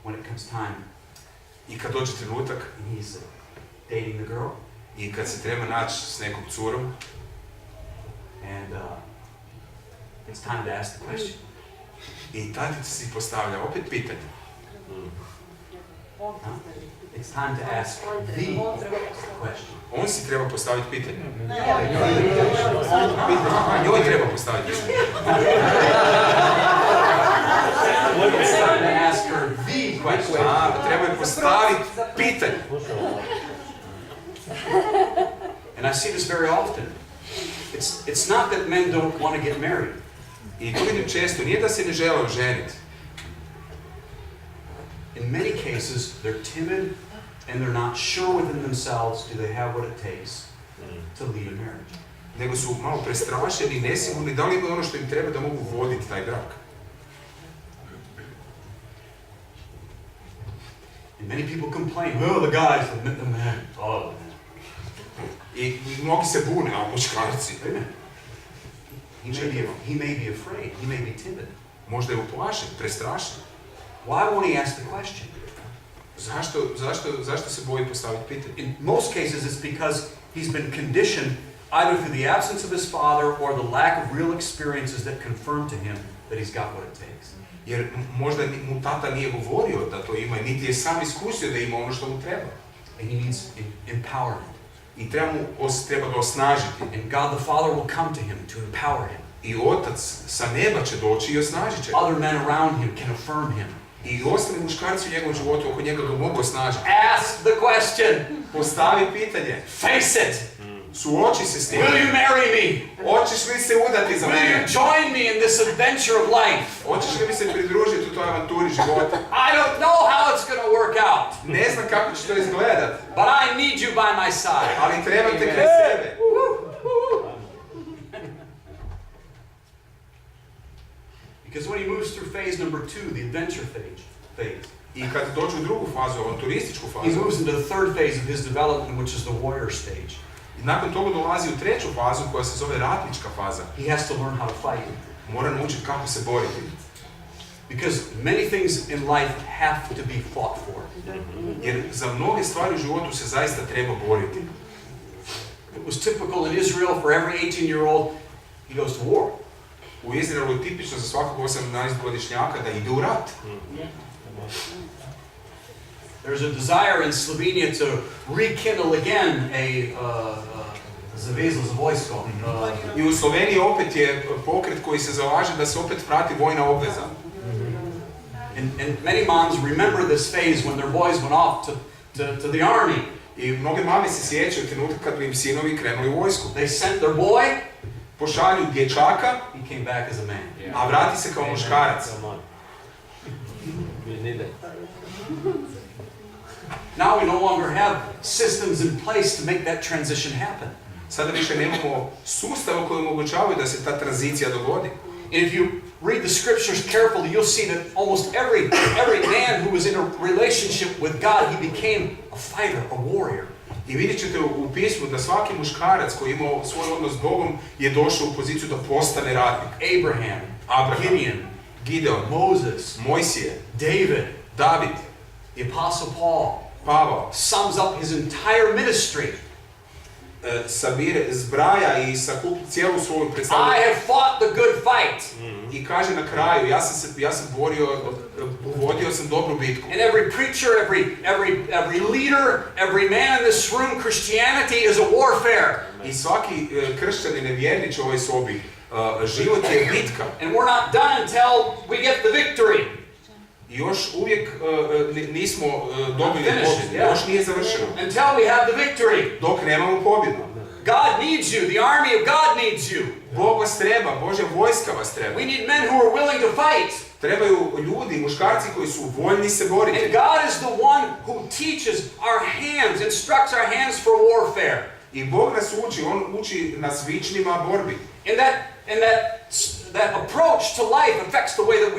when it comes time I kad dođe trenutak and he's dating the girl, i kad se treba naći s nekom curom, and it's time to ask the question. i tatica si postavlja opet pitanje. It's time to ask the question. On si treba postaviti pitanje. Njoj treba postaviti pitanje. It's time to ask her the question. Treba je postaviti pitanje. And I see this very often. It's not that men don't want to get married. I to vidim često, nije da se ne žele oženiti. In many cases, they're timid and they're not sure within themselves do they have what it takes to lead a marriage. Nego su malo prestrašeni i nesigurni da li imaju ono što im treba da mogu voditi taj brak. And many people complain, oh, the guys, the men, oh. I mnogi se bune, a muškarci. He may be afraid, he may be timid. Možda je uplašen, prestrašen. Why won't he ask the question? Zašto se boji postaviti pitanje? In most cases, it's because he's been conditioned either through the absence of his father or the lack of real experiences that confirm to him that he's got what it takes. Jer možda mu tata nije govorio da to ima, niti je sam iskusio da ima ono što mu treba. And he needs empowerment. I treba ga osnažiti. And God the Father will come to him to empower him. I Otac sa neba će doći i osnažit će. Other men around him can affirm him. I ostali muškarci u njegovom životu oko njega ga mogu osnažiti. Ask the question. Postavi pitanje. Face it. Suoči se s tim. Will you marry me? Hoćeš li se udati za Will mene? you join me in this adventure of life? Hoćeš li mi se pridružiti u toj avanturi života? I don't know how it's going to work out. Ne znam kako će to izgledat. But I need you by my side. Ali trebam te kraj sebe. Because when he moves through phase number 2, the adventure phase, I kad dođe u drugu fazu, avanturističku he fazu, moves into the third phase of his development, which is the warrior stage. i nakon toga dolazi u treću fazu koja se zove ratnička faza. He has to learn how to fight. Mora naučiti kako se boriti. Because many things in life have to be fought for. Jer za mnoge stvari u životu se zaista treba boriti. It was typical in Israel for every 18-year-old, he goes to war. U Izraelu je tipično za svakog 18-godišnjaka da ide u rat. There's a desire in Slovenia to rekindle again zavezo za vojsko. I u Sloveniji opet je pokret koji se zalaže da se opet vrati vojna obveza. And many moms remember this phase when their boys went off to the army. I mnoge mame se sjećaju trenutka kad bi im sinovi krenuli u vojsku. They sent their boy, Pošalju dječaka, he came back as a man. a vrati se kao muškarac. Now we no longer have systems in place to make that transition happen. Sada više nemamo sustava koji omogućavaju da se ta tranzicija dogodi. And if you read the scriptures carefully, you'll see that almost every man who was in a relationship with God, he became a fighter, a warrior. I vidjet ćete u pismu da svaki muškarac koji je imao svoj odnos s Bogom je došao u poziciju da postane ratnik. Abraham, Gideon, Moses, Mojsije, David, the Apostle Paul, Pavao, sums up his entire ministry. Zbraja i sakupi cijelu svoju I predstavu. have fought the good fight. I kaže na kraju, ja sam vodio sam dobru bitku. And every preacher, every leader, every man in this room, Christianity is a warfare. I svaki kršćanin i vjernič u ovoj sobi, život je bitka. And we're not done until we get the victory. I još uvijek nismo dobili pobjedu, još nije završeno. Until we have the victory. Dok nemamo pobjedu. God needs you, the army of God needs you. Bog vas treba, Božja vojska vas treba. We need men who are willing to fight. Trebaju ljudi, muškarci koji su voljni se boriti. And God is the one who teaches our hands, instructs our hands for warfare. I Bog nas uči, on uči nas vičnima borbi. And that approach to life affects the way that we